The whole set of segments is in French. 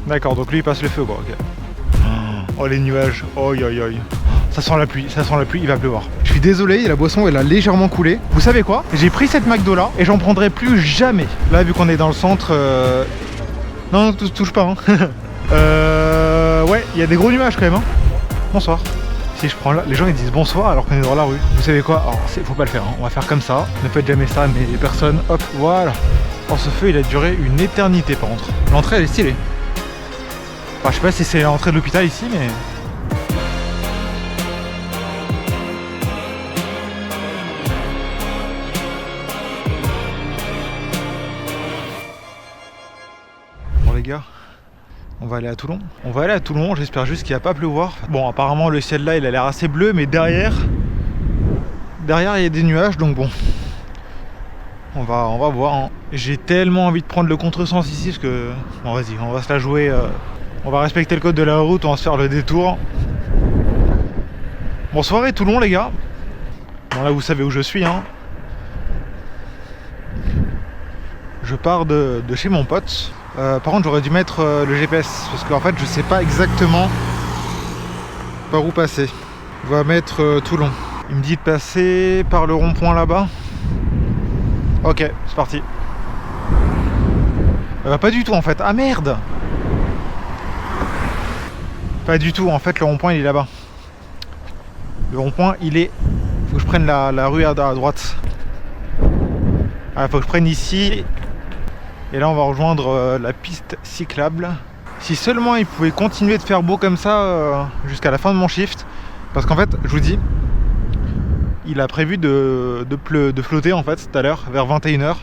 D'accord, donc lui il passe le feu quoi, ok. Oh les nuages, oi oi oi. Ça sent la pluie, il va pleuvoir. Je suis désolé, la boisson elle a légèrement coulé. Vous savez quoi? J'ai pris cette McDo là et j'en prendrai plus jamais. Là vu qu'on est dans le centre... Non, touche pas hein. Ouais, il y a des gros nuages quand même hein. Bonsoir. Si je prends là, les gens ils disent bonsoir alors qu'on est dans la rue. Vous savez quoi? Alors faut pas le faire hein. On va faire comme ça. Ne faites jamais ça, mais les personnes, hop, voilà. Oh, ce feu il a duré une éternité par contre. L'entrée elle est stylée. Enfin, je sais pas si c'est l'entrée de l'hôpital ici, mais... Bon les gars, on va aller à Toulon. On va aller à Toulon, j'espère juste qu'il va pas pleuvoir. Bon, apparemment le ciel là il a l'air assez bleu, mais derrière il y a des nuages, donc bon. On va voir hein. J'ai tellement envie de prendre le contresens ici, parce que... Bon vas-y, on va se la jouer... On va respecter le code de la route, on va se faire le détour. Bon, soirée Toulon les gars. Bon là vous savez où je suis hein. Je pars de chez mon pote. Par contre j'aurais dû mettre le GPS, parce qu'en fait je sais pas exactement par où passer. On va mettre Toulon. Il me dit de passer par le rond-point là-bas. Ok, c'est parti. Pas du tout en fait. Ah merde! Pas du tout, en fait le rond-point il est là-bas. Le rond-point il est... Faut que je prenne la rue à droite. Ah, faut que je prenne ici. Et là on va rejoindre la piste cyclable. Si seulement il pouvait continuer de faire beau comme ça jusqu'à la fin de mon shift. Parce qu'en fait, je vous dis, il a prévu de flotter en fait tout à l'heure, vers 21 h.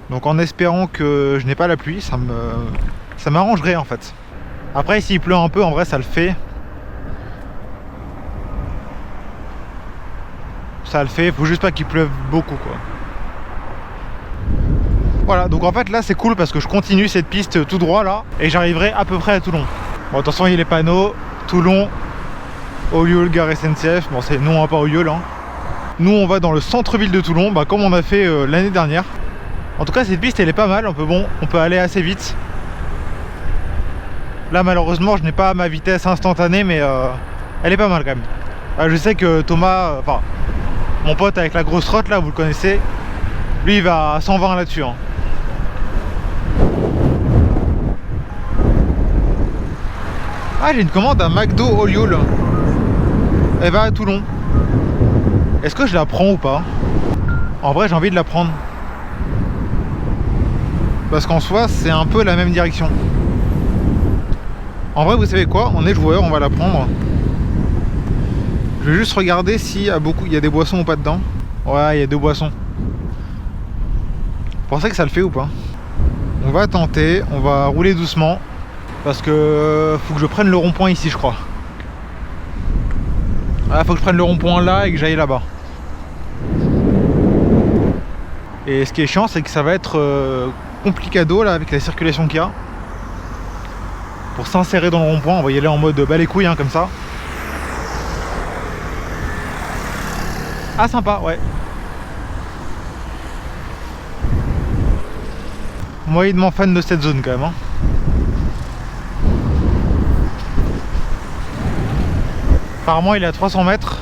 Donc en espérant que je n'ai pas la pluie, ça m'arrangerait en fait. Après s'il pleut un peu, en vrai ça le fait. Ça le fait, faut juste pas qu'il pleuve beaucoup quoi. Voilà, donc en fait là c'est cool parce que je continue cette piste tout droit là et j'arriverai à peu près à Toulon. Bon attention, il y a les panneaux, Toulon, Ollioules, gare SNCF, bon c'est non pas Ollioules hein. Nous on va dans le centre-ville de Toulon, bah, comme on a fait l'année dernière. En tout cas cette piste elle est pas mal, on peut aller assez vite. Là malheureusement je n'ai pas ma vitesse instantanée, mais elle est pas mal quand même. Je sais que Thomas, enfin mon pote avec la grosse trotte là, vous le connaissez, lui il va à 120 là-dessus hein. Ah, j'ai une commande à McDo Ollioules. Elle va à Toulon. Est-ce que je la prends ou pas? En vrai j'ai envie de la prendre, parce qu'en soi c'est un peu la même direction. En vrai vous savez quoi, on est joueur, on va la prendre. Je vais juste regarder s'il y a des boissons ou pas dedans. Ouais, il y a 2 boissons. Vous pensez que ça le fait ou pas? On va tenter, on va rouler doucement. Parce que faut que je prenne le rond-point ici je crois. Ah, faut que je prenne le rond-point là et que j'aille là-bas. Et ce qui est chiant c'est que ça va être complicado là avec la circulation qu'il y a. Pour s'insérer dans le rond-point, on va y aller en mode bas les couilles hein, comme ça. Ah sympa, ouais. Moyennement fan de cette zone quand même hein. Apparemment il est à 300 mètres.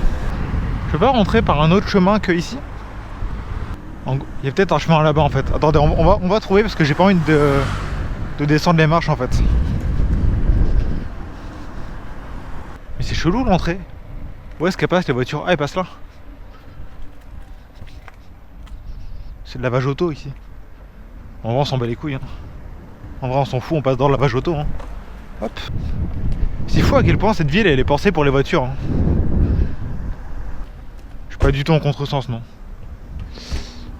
Je peux pas rentrer par un autre chemin que ici? Il y a peut-être un chemin là-bas en fait. Attendez, on va trouver parce que j'ai pas envie de descendre les marches en fait. Mais c'est chelou l'entrée. Où est-ce qu'elle passe les voitures? Ah, elle passe là. C'est de lavage auto ici. En vrai on s'en bat les couilles hein. En vrai on s'en fout, on passe dans le lavage auto hein. Hop. C'est fou à quel point cette ville elle est pensée pour les voitures hein. Je suis pas du tout en contresens non.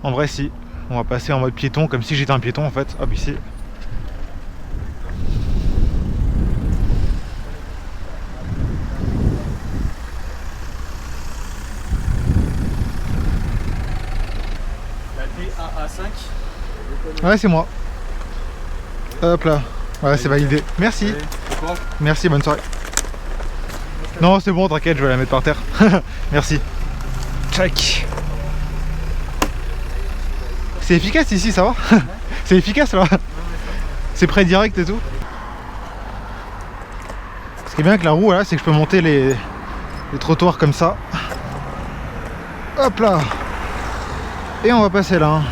En vrai si. On va passer en mode piéton comme si j'étais un piéton en fait. Hop ici. La DAA5. Ouais c'est moi. Hop là. Ouais c'est validé. Merci. Merci, bonne soirée. Non c'est bon, t'inquiète, je vais la mettre par terre. Merci. Tchac. C'est efficace ici, ça va? C'est efficace là. C'est prêt direct et tout. Ce qui est bien avec la roue là, c'est que je peux monter les trottoirs comme ça. Hop là. Et on va passer là. Hein.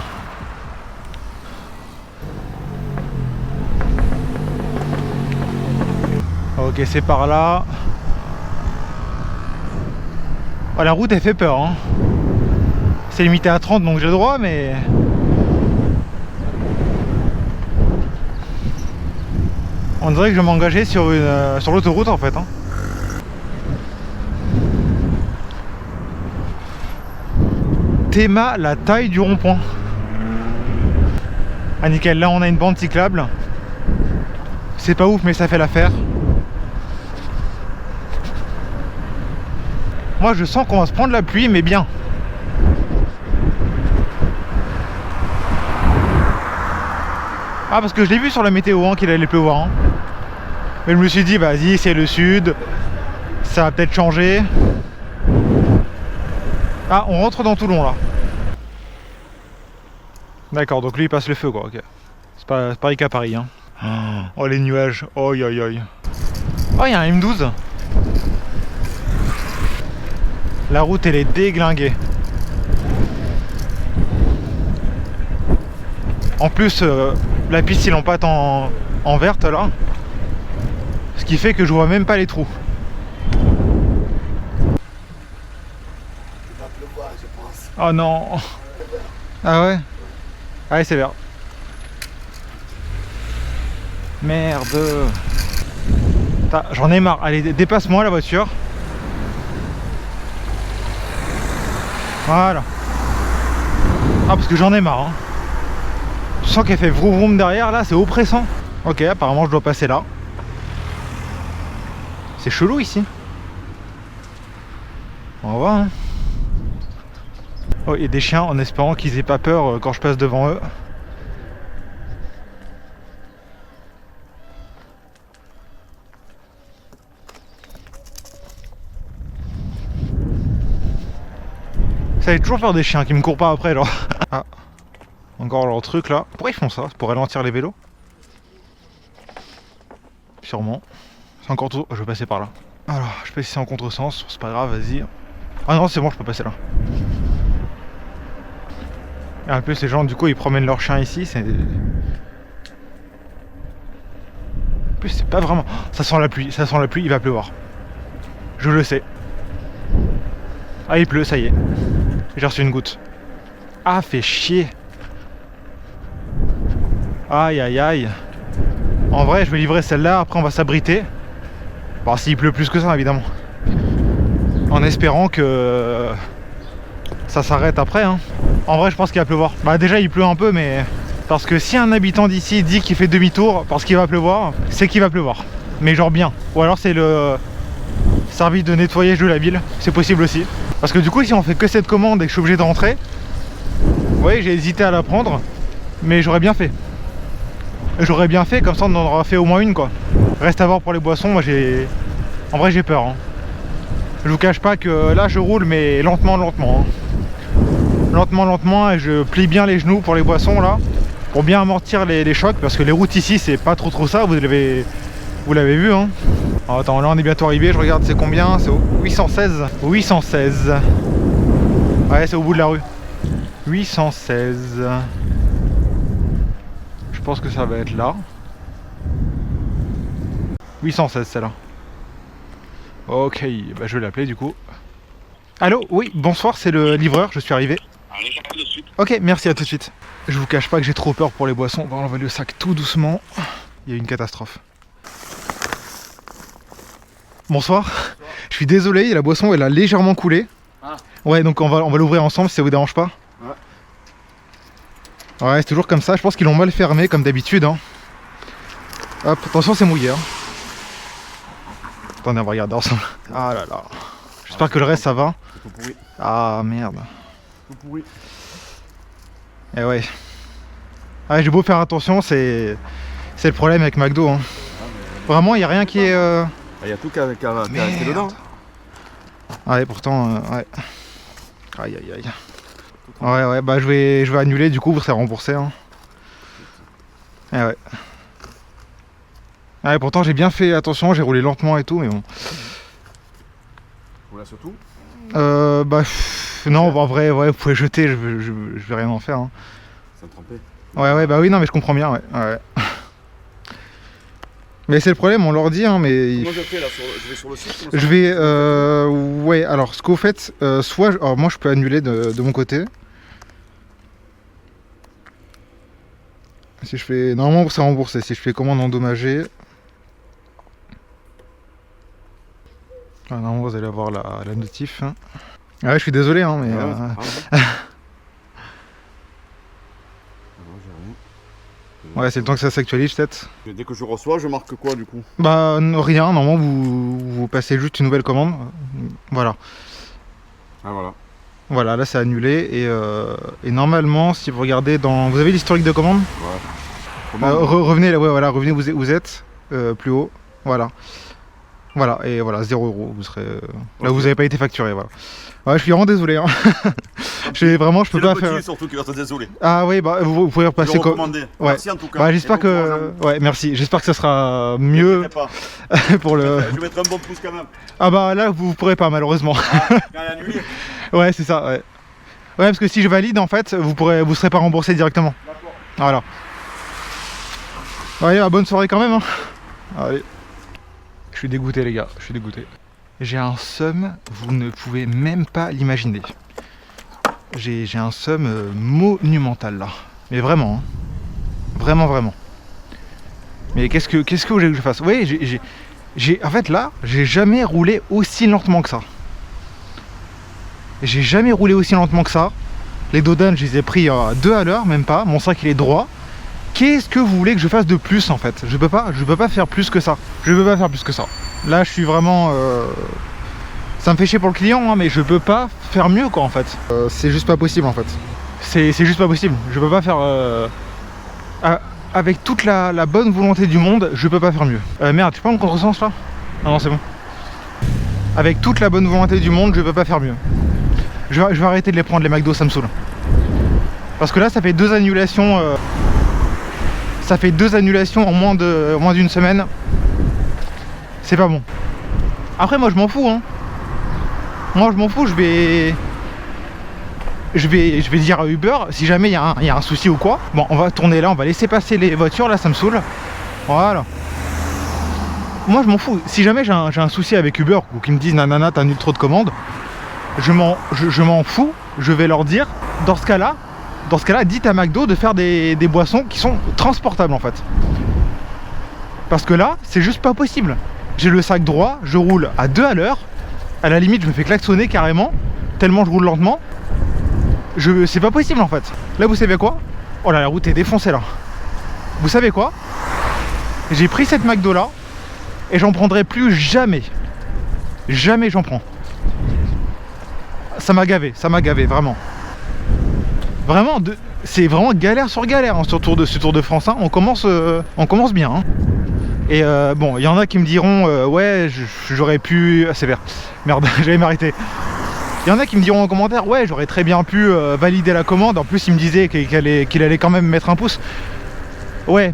Ok, c'est par là. Oh, la route elle fait peur. Hein. C'est limité à 30 donc j'ai le droit, mais... On dirait que je vais m'engager sur l'autoroute en fait. Hein. Théma, la taille du rond-point. Ah nickel, là on a une bande cyclable. C'est pas ouf mais ça fait l'affaire. Moi je sens qu'on va se prendre la pluie mais bien. Ah parce que je l'ai vu sur la météo hein, qu'il allait pleuvoir. Hein. Mais je me suis dit vas-y c'est le sud. Ça va peut-être changer. Ah on rentre dans Toulon là. D'accord donc lui il passe le feu quoi. Okay. C'est pas pareil qu'à Paris. Hein. Oh les nuages. Oh aïe aïe. Oh il y a un M12. La route elle est déglinguée. En plus la piste ils l'ont pas en verte là. Ce qui fait que je vois même pas les trous. Il va pleuvoir je pense. Oh non. Ah ouais. Ah ouais c'est vert. Merde. J'en ai marre. Allez dépasse-moi la voiture. Voilà. Ah parce que j'en ai marre hein. Je sens qu'elle fait vroom vroom derrière là, c'est oppressant. Ok apparemment je dois passer là. C'est chelou ici. On va voir hein. Oh il y a des chiens en espérant qu'ils aient pas peur quand je passe devant eux. Ça fait toujours peur des chiens qui me courent pas après genre. Ah, encore leur truc là. Pourquoi ils font ça? C'est pour ralentir les vélos? Sûrement. C'est encore tout. Je vais passer par là. Alors, je peux essayer en contresens, c'est pas grave, vas-y. Ah non, c'est bon, je peux passer là. Et en plus, les gens, du coup, ils promènent leurs chiens ici. C'est... En plus, c'est pas vraiment... Ça sent la pluie, il va pleuvoir. Je le sais. Ah, il pleut, ça y est. J'ai reçu une goutte. Ah, fait chier. Aïe, aïe, aïe. En vrai, je vais livrer celle-là, après on va s'abriter. Bon, s'il pleut plus que ça, évidemment. En espérant que ça s'arrête après. Hein. En vrai, je pense qu'il va pleuvoir. Bah déjà, il pleut un peu, mais... Parce que si un habitant d'ici dit qu'il fait demi-tour parce qu'il va pleuvoir, c'est qu'il va pleuvoir. Mais genre bien. Ou alors c'est le service de nettoyage de la ville. C'est possible aussi. Parce que du coup, si on fait que cette commande et que je suis obligé de rentrer, vous voyez, j'ai hésité à la prendre. Mais j'aurais bien fait. J'aurais bien fait, comme ça on en aura fait au moins une quoi. Reste à voir pour les boissons, moi j'ai... En vrai j'ai peur. Hein. Je vous cache pas que là je roule mais lentement. Hein. Lentement et je plie bien les genoux pour les boissons là. Pour bien amortir les chocs parce que les routes ici c'est pas trop ça, vous l'avez vu hein. Alors, attends, là on est bientôt arrivé, je regarde c'est combien, c'est au 816. 816. Ouais c'est au bout de la rue. 816. Je pense que ça va être là. 816 celle-là. Ok, bah je vais l'appeler du coup. Allô, oui, bonsoir, c'est le livreur, je suis arrivé. Allez, j'appelle de suite. Ok, merci, à tout de suite. Je vous cache pas que j'ai trop peur pour les boissons. On va enlever le sac tout doucement. Il y a une catastrophe. Bonsoir. Je suis désolé, la boisson elle a légèrement coulé. Ah. Ouais, donc on va l'ouvrir ensemble si ça vous dérange pas. Ouais. Ouais, c'est toujours comme ça. Je pense qu'ils l'ont mal fermé comme d'habitude. Hein. Hop, attention, c'est mouillé. Hein. Attendez, on va regarder ensemble. Ah là là. J'espère que le reste ça va. C'est tout pourri. Ah merde. Tout pourri. Eh ouais. Ah, j'ai beau faire attention, c'est le problème avec McDo. Hein. Vraiment, il n'y a rien qui est... Il y a tout qui a resté dedans. Ouais, pourtant, ouais. Aïe aïe aïe. Ouais, bah je vais annuler du coup, c'est remboursé. Hein. Eh ouais. Ouais, pourtant j'ai bien fait attention, j'ai roulé lentement et tout, mais bon. Voilà, surtout. Non, en vrai, ouais, vous pouvez jeter, je vais rien en faire. Hein. Ça trempé. Ouais, bah oui, non, mais je comprends bien, ouais. Mais c'est le problème, on leur dit, hein, mais... Comment je fais là je vais sur le site. Je vais, ouais, alors ce que vous faites, soit, alors moi je peux annuler de mon côté. Si je fais, normalement c'est remboursé, si je fais commande endommagée. Ah, normalement vous allez avoir la notif. Hein. Ah ouais, je suis désolé, hein, mais... Ouais, c'est le temps que ça s'actualise peut-être. Dès que je reçois, je marque quoi du coup? Bah rien, normalement vous passez juste une nouvelle commande. Voilà. Ah voilà. Voilà, là c'est annulé et normalement si vous regardez dans... Vous avez l'historique de commande? Ouais. Revenez là, ouais, voilà, revenez où vous êtes, plus haut, voilà. Voilà, et voilà, 0 €, vous serez... Là vous n'avez pas été facturé, voilà. Ouais, je suis vraiment désolé, hein. Je peux pas faire... surtout qui va te désolé. Ah oui, bah vous pouvez repasser comme... Ouais. Merci en tout cas. Bah j'espère que... Ouais, merci, j'espère que ça sera mieux pour le... Je vais mettre un bon pouce quand même. Ah bah là vous pourrez pas malheureusement. Ah, quand il est annulé. Ouais, c'est ça, ouais. Ouais, parce que si je valide, en fait, vous serez pas remboursé directement. D'accord. Voilà. Allez, bah, bonne soirée quand même. Hein. Allez. Je suis dégoûté, les gars, je suis dégoûté. J'ai un seum, vous ne pouvez même pas l'imaginer. J'ai un seum monumental là. Mais vraiment, hein. Vraiment. Mais qu'est-ce que vous voulez que je fasse? Oui, en fait là, j'ai jamais roulé aussi lentement que ça. J'ai jamais roulé aussi lentement que ça. Les dodanes, je les ai pris à 2 à l'heure, même pas. Mon sac il est droit. Qu'est-ce que vous voulez que je fasse de plus en fait? Je peux pas faire plus que ça. Là je suis vraiment... Ça me fait chier pour le client, hein, mais je peux pas faire mieux quoi en fait. C'est juste pas possible en fait. C'est juste pas possible. Je peux pas faire... Avec toute la bonne volonté du monde, je peux pas faire mieux. Merde, tu prends le contresens là? Non, c'est bon. Avec toute la bonne volonté du monde, je peux pas faire mieux. Je vais arrêter de les prendre les McDo, ça me saoule. Parce que là ça fait 2 annulations. Ça fait 2 annulations en moins d'une semaine. C'est pas bon. Après moi je m'en fous, hein. Moi je m'en fous, je vais dire à Uber si jamais il y a un souci ou quoi. Bon, on va tourner là, on va laisser passer les voitures, là ça me saoule. Voilà. Moi je m'en fous. Si jamais j'ai un souci avec Uber ou qu'ils me disent nanana t'as annulé trop de commandes, je m'en fous. Je vais leur dire dans ce cas là, dites à McDo de faire des boissons qui sont transportables en fait. Parce que là, c'est juste pas possible. J'ai le sac droit, je roule à 2 à l'heure. À la limite, je me fais klaxonner carrément, tellement je roule lentement. C'est pas possible en fait. Là, vous savez quoi? Oh là, la route est défoncée là. Vous savez quoi? J'ai pris cette McDo là et j'en prendrai plus jamais. Jamais j'en prends. Ça m'a gavé, vraiment. Vraiment, c'est vraiment galère sur galère hein, sur ce Tour de France. Hein. On commence bien. Hein. Et bon, il y en a qui me diront ouais, j'aurais pu... Ah, c'est vert. Merde, j'allais m'arrêter. Il y en a qui me diront en commentaire ouais, j'aurais très bien pu valider la commande. En plus, il me disait qu'il allait quand même mettre un pouce. Ouais,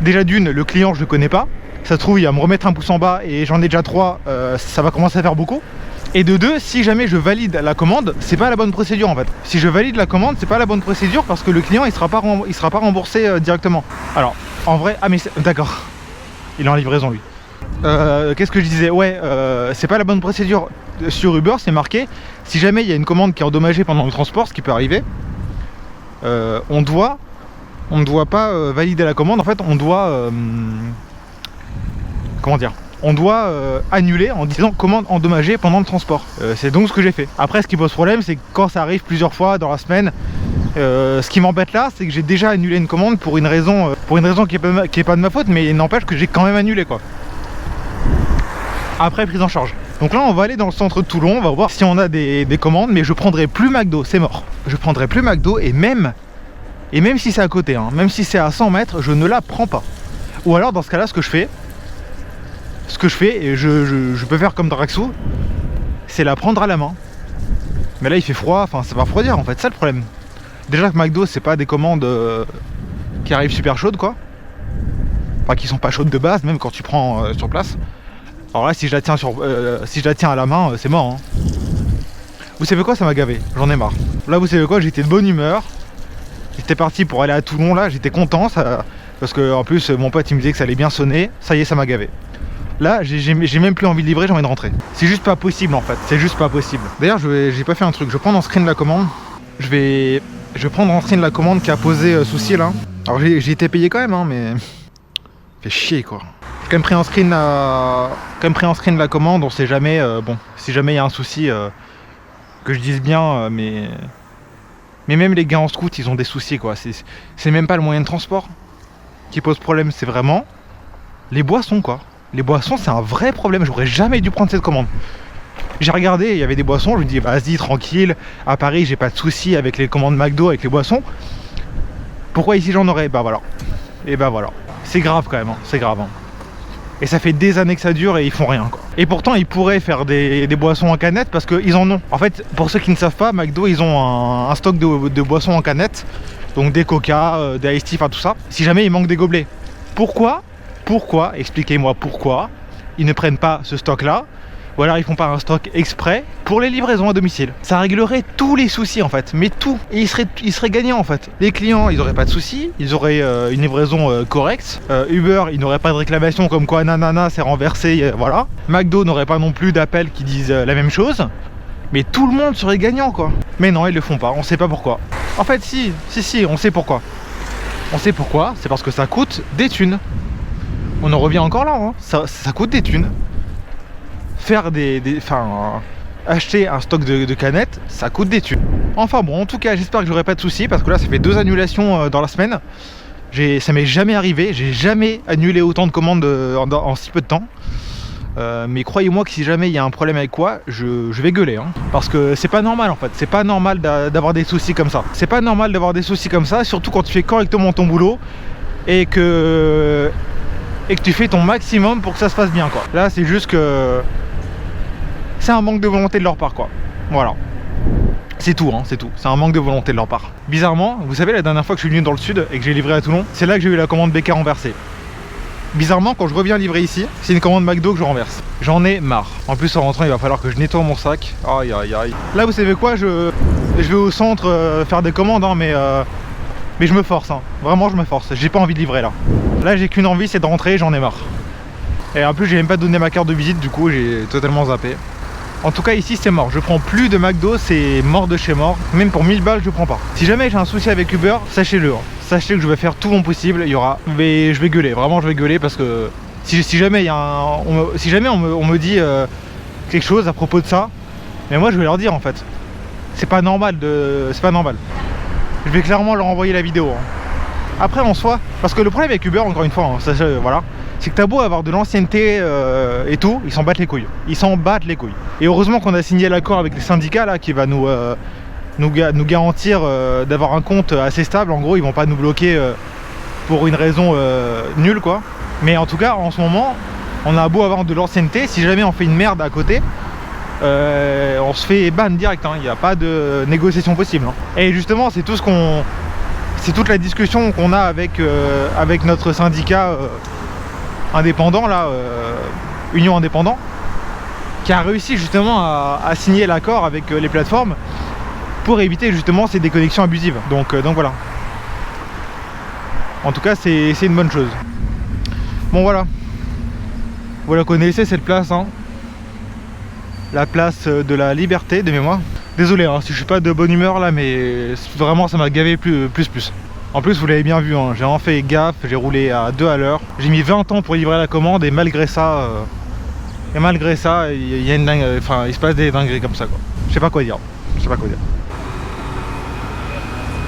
déjà d'une, le client, je le connais pas. Ça se trouve, il va me remettre un pouce en bas et j'en ai déjà 3. Ça va commencer à faire beaucoup. Et de 2, si jamais je valide la commande, c'est pas la bonne procédure en fait. Si je valide la commande, c'est pas la bonne procédure parce que le client il sera pas remboursé directement. Alors, en vrai, ah mais d'accord, il est en livraison lui. Qu'est-ce que je disais? Ouais, c'est pas la bonne procédure. Sur Uber, c'est marqué, si jamais il y a une commande qui est endommagée pendant le transport, ce qui peut arriver, on ne doit pas valider la commande. En fait, on doit... comment dire? On doit annuler en disant commande endommagée pendant le transport. C'est donc ce que j'ai fait. Après, ce qui pose problème, c'est que quand ça arrive plusieurs fois dans la semaine, ce qui m'embête là, c'est que j'ai déjà annulé une commande pour une raison qui est pas de ma faute, mais il n'empêche que j'ai quand même annulé quoi. Après prise en charge. Donc là, on va aller dans le centre de Toulon, on va voir si on a des commandes, mais je prendrai plus McDo, c'est mort. Je prendrai plus McDo et même si c'est à côté, hein, même si c'est à 100 mètres, je ne la prends pas. Ou alors dans ce cas-là, ce que je fais, et je peux faire comme Draxou, c'est la prendre à la main. Mais là il fait froid, enfin ça va refroidir en fait, c'est ça le problème. Déjà que McDo c'est pas des commandes qui arrivent super chaudes quoi. enfin qui sont pas chaudes de base, même quand tu prends sur place. Alors là, si je la tiens, si je la tiens à la main, c'est mort. Hein. Vous savez quoi, ça m'a gavé, j'en ai marre. Là, vous savez quoi, j'étais de bonne humeur. J'étais parti pour aller à Toulon, là, j'étais content, parce que en plus, mon pote il me disait que ça allait bien sonner. Ça y est, ça m'a gavé. Là, j'ai même plus envie de livrer, j'ai envie de rentrer. C'est juste pas possible en fait, c'est juste pas possible. D'ailleurs, j'ai pas fait un truc, je vais prendre en screen la commande. Je vais prendre en screen la commande qui a posé souci là. Alors j'ai été payé quand même, hein, mais fait chier quoi. J'ai quand même pris en screen la commande, on sait jamais. Bon, si jamais il y a un souci, que je dise bien, mais même les gars en scout, ils ont des soucis quoi. C'est même pas le moyen de transport qui pose problème, c'est vraiment les boissons quoi. Les boissons, c'est un vrai problème. J'aurais jamais dû prendre cette commande. J'ai regardé, il y avait des boissons. Je me dis, vas-y, tranquille. À Paris, j'ai pas de soucis avec les commandes McDo, avec les boissons. Pourquoi ici j'en aurais? Bah voilà. Et bah voilà. C'est grave quand même. Hein. C'est grave. Hein. Et ça fait des années que ça dure et ils font rien. Quoi. Et pourtant, ils pourraient faire des boissons en canette parce qu'ils en ont. En fait, pour ceux qui ne savent pas, McDo, ils ont un stock de boissons en canette. Donc des Coca, des Ice Tea, enfin tout ça. Si jamais il manque des gobelets. Pourquoi, expliquez-moi pourquoi ils ne prennent pas ce stock là, ou alors ils font pas un stock exprès pour les livraisons à domicile. Ça réglerait tous les soucis en fait, mais tout, et ils seraient gagnants en fait. Les clients, ils auraient pas de soucis, ils auraient une livraison correcte. Uber, ils n'auraient pas de réclamation comme quoi nanana c'est renversé, voilà. McDo n'aurait pas non plus d'appels qui disent la même chose, mais tout le monde serait gagnant quoi. Mais non, ils le font pas, on sait pas pourquoi. En fait si, on sait pourquoi. On sait pourquoi, c'est parce que ça coûte des thunes. On en revient encore là, hein. Ça coûte des thunes. Faire acheter un stock de canettes, ça coûte des thunes. Enfin bon, en tout cas, j'espère que j'aurai pas de soucis parce que là, ça fait 2 annulations dans la semaine. Ça m'est jamais arrivé, j'ai jamais annulé autant de commandes en si peu de temps. Mais croyez-moi que si jamais il y a un problème avec quoi, je vais gueuler. Hein. Parce que c'est pas normal en fait, c'est pas normal d'avoir des soucis comme ça. C'est pas normal d'avoir des soucis comme ça, surtout quand tu fais correctement ton boulot et que tu fais ton maximum pour que ça se passe bien quoi. Là c'est juste que c'est un manque de volonté de leur part quoi. Voilà. C'est tout, hein, c'est tout. C'est un manque de volonté de leur part. Bizarrement, vous savez la dernière fois que je suis venu dans le sud et que j'ai livré à Toulon, c'est là que j'ai eu la commande BK renversée. Bizarrement, quand je reviens livrer ici, c'est une commande McDo que je renverse. J'en ai marre. En plus en rentrant il va falloir que je nettoie mon sac. Aïe aïe aïe. Là vous savez quoi, je vais au centre faire des commandes hein, mais je me force, hein. Vraiment je me force, j'ai pas envie de livrer là. Là j'ai qu'une envie, c'est de rentrer, j'en ai marre. Et en plus j'ai même pas donné ma carte de visite, du coup j'ai totalement zappé. En tout cas ici c'est mort, je prends plus de McDo, c'est mort de chez mort. Même pour 1000 balles je prends pas. Si jamais j'ai un souci avec Uber, sachez-le. Hein. Sachez que je vais faire tout mon possible, il y aura... Mais je vais gueuler, vraiment je vais gueuler parce que si jamais il y a si jamais on me dit quelque chose à propos de ça, mais moi je vais leur dire en fait. C'est pas normal c'est pas normal. Je vais clairement leur envoyer la vidéo. Hein. Après en soi, parce que le problème avec Uber, encore une fois, hein, voilà, c'est que t'as beau avoir de l'ancienneté et tout, ils s'en battent les couilles. Ils s'en battent les couilles. Et heureusement qu'on a signé l'accord avec les syndicats là, qui va nous garantir d'avoir un compte assez stable. En gros, ils vont pas nous bloquer pour une raison nulle quoi. Mais en tout cas, en ce moment, on a beau avoir de l'ancienneté, si jamais on fait une merde à côté, on se fait ban direct, il n'y a pas de négociation possible. Hein. Et justement, c'est tout c'est toute la discussion qu'on a avec notre syndicat indépendant, là, Union Indépendant, qui a réussi justement à signer l'accord avec les plateformes pour éviter justement ces déconnexions abusives. Donc voilà. En tout cas, c'est une bonne chose. Bon voilà. Vous la connaissez cette place, hein. La place de la Liberté de mémoire. Désolé hein, si je suis pas de bonne humeur là, mais vraiment ça m'a gavé plus. En plus vous l'avez bien vu, hein, j'ai vraiment fait gaffe, j'ai roulé à 2 à l'heure. J'ai mis 20 ans pour livrer la commande et malgré ça, il y a une dingue, enfin il se passe des dingueries comme ça quoi. Je sais pas quoi dire.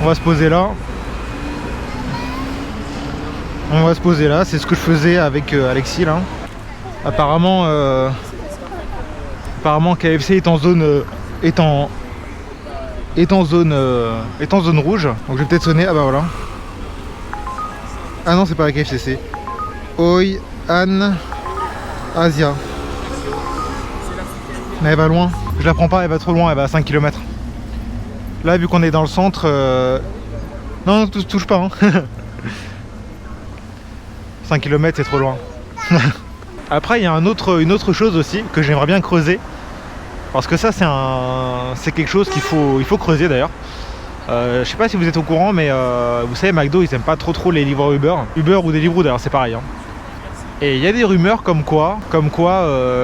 On va se poser là. C'est ce que je faisais avec Alexis là. Apparemment KFC est en zone zone rouge. Donc je vais peut-être sonner. Ah bah voilà. Ah non, c'est pas la KFC, c'est Oi An Asia. Mais elle va loin. Je la prends pas, elle va trop loin, elle va à 5 km. Là vu qu'on est dans le centre non, touche pas hein. 5 km c'est trop loin. Après il y a une autre chose aussi que j'aimerais bien creuser. Parce que ça c'est quelque chose il faut creuser d'ailleurs. Je sais pas si vous êtes au courant, mais vous savez, McDo ils aiment pas trop les livreurs Uber ou Deliveroo d'ailleurs, c'est pareil hein. Et il y a des rumeurs comme quoi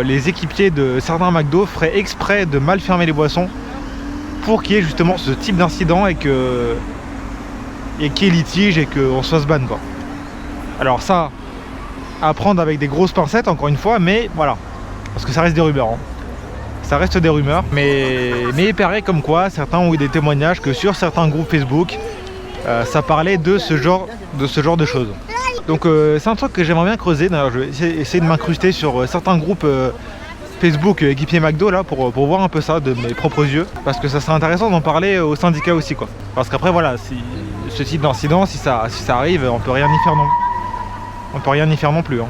les équipiers de certains McDo feraient exprès de mal fermer les boissons pour qu'il y ait justement ce type d'incident et qu'il y ait litige et qu'on se fasse ban quoi. Alors ça, à prendre avec des grosses pincettes encore une fois, mais voilà, parce que ça reste des rumeurs hein. Ça reste des rumeurs, mais il paraît comme quoi certains ont eu des témoignages que sur certains groupes Facebook, ça parlait de ce genre de choses. Donc c'est un truc que j'aimerais bien creuser. D'ailleurs, je vais essayer de m'incruster sur certains groupes Facebook équipiers McDo là pour voir un peu ça de mes propres yeux, parce que ça serait intéressant d'en parler au syndicat aussi quoi. Parce qu'après voilà, si ce type d'incident, si ça arrive, on peut rien y faire non. On peut rien y faire non plus. Hein.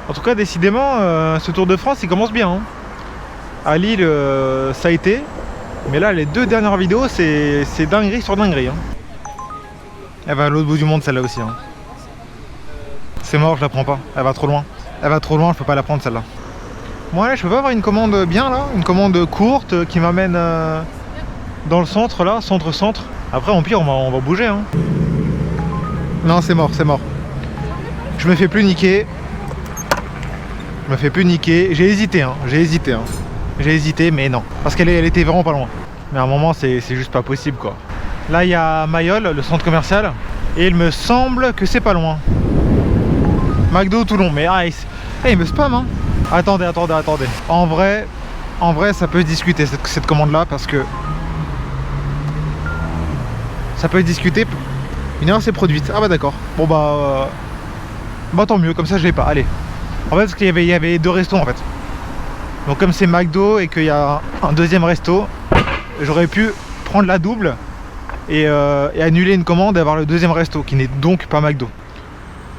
En tout cas, décidément, ce Tour de France, il commence bien. Hein. À Lille, ça a été, mais là, les 2 dernières vidéos, c'est dinguerie sur dinguerie. Hein. Elle va à l'autre bout du monde, celle-là aussi. Hein. C'est mort, je la prends pas. Elle va trop loin. Elle va trop loin, je peux pas la prendre celle-là. Bon, allez, je peux pas avoir une commande bien là, une commande courte qui m'amène dans le centre là, centre-centre. Après, en pire, on va bouger. Hein. Non, c'est mort, c'est mort. Je me fais plus niquer. J'ai hésité, hein. J'ai hésité, mais non. Parce qu'elle était vraiment pas loin. Mais à un moment, c'est juste pas possible, quoi. Là, il y a Mayol, le centre commercial. Et il me semble que c'est pas loin. McDo Toulon. Mais il me spam, hein. Attendez. En vrai, ça peut se discuter, cette commande-là, parce que... Ça peut se discuter. Une erreur s'est produite. Ah bah d'accord. Bon bah tant mieux, comme ça je l'ai pas. Allez. En fait, parce qu'il y avait 2 restos en fait. Donc comme c'est McDo et qu'il y a un deuxième resto, j'aurais pu prendre la double et annuler une commande et avoir le deuxième resto qui n'est donc pas McDo.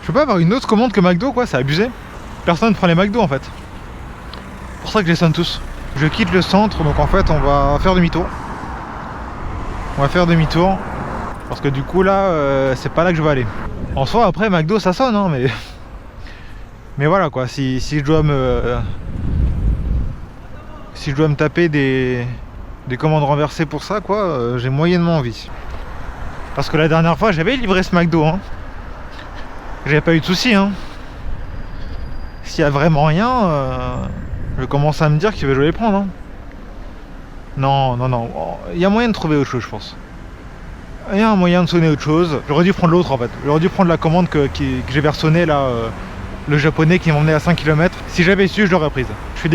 Je peux pas avoir une autre commande que McDo quoi, c'est abusé. Personne ne prend les McDo en fait. C'est pour ça que je les sonne tous. Je quitte le centre, donc en fait on va faire demi-tour. Parce que du coup là, c'est pas là que je vais aller. En soi après McDo ça sonne hein, mais voilà quoi, si je dois me taper des commandes renversées pour ça quoi, j'ai moyennement envie. Parce que la dernière fois j'avais livré ce McDo hein. J'avais pas eu de soucis hein. S'il y a vraiment rien, je commence à me dire qu'il va les prendre hein. Non, il y a moyen de trouver autre chose je pense. Il y a un moyen de sonner autre chose. J'aurais dû prendre l'autre en fait. J'aurais dû prendre la commande que j'ai versonnée là, le japonais qui m'emmenait à 5 km. Si j'avais su, je l'aurais prise. Je suis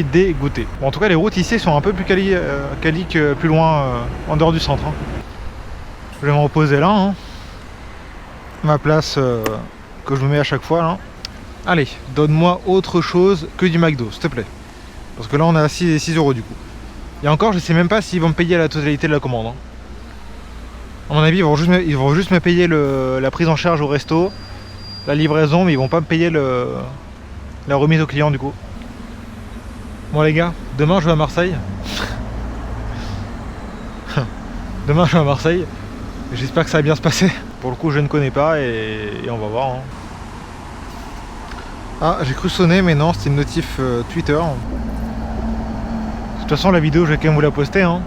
dégoûté. Bon, en tout cas, les routes ici sont un peu plus quali que plus loin, en dehors du centre. Hein. Je vais me reposer là. Hein. Ma place que je me mets à chaque fois là. Allez, donne-moi autre chose que du McDo, s'il te plaît. Parce que là, on est à 6 € du coup. Et encore, je sais même pas s'ils vont me payer la totalité de la commande. Hein. À mon avis, ils vont juste me payer la prise en charge au resto, la livraison, mais ils vont pas me payer la remise au client du coup. Bon les gars, demain je vais à Marseille. J'espère que ça va bien se passer. Pour le coup, je ne connais pas et on va voir. Hein. Ah, j'ai cru sonner, mais non, c'était une notif Twitter. De toute façon, la vidéo, je vais quand même vous la poster. Hein.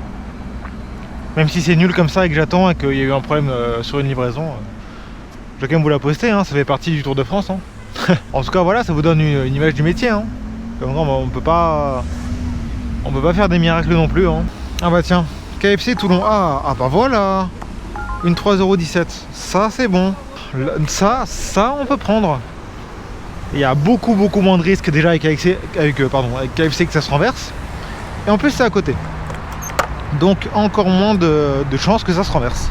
Même si c'est nul comme ça et que j'attends et qu'il y a eu un problème sur une livraison, je vais quand même vous la poster, hein, ça fait partie du Tour de France. Hein. En tout cas voilà, ça vous donne une image du métier. Hein. Comme on peut pas faire des miracles non plus. Hein. Ah bah tiens, KFC Toulon. Ah bah voilà, une 3,17 €. Ça c'est bon. Ça on peut prendre. Il y a beaucoup moins de risques déjà avec KFC que ça se renverse. Et en plus c'est à côté. Donc encore moins de chances que ça se renverse.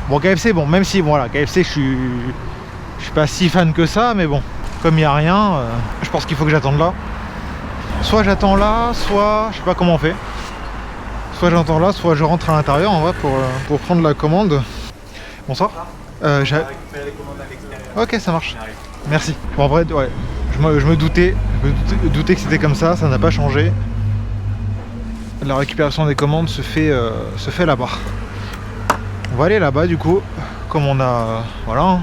Bon KFC, bon même si bon voilà, KFC je suis pas si fan que ça, mais bon, comme il n'y a rien, je pense qu'il faut que j'attende là. Soit j'attends là, soit je sais pas comment on fait. Soit j'attends là, soit je rentre à l'intérieur en vrai pour prendre la commande. Bonsoir. Ok, ça marche. Merci. Bon en vrai ouais, je me doutais que c'était comme ça n'a pas changé. La récupération des commandes se fait là-bas. On va aller là-bas du coup, comme on a... Voilà.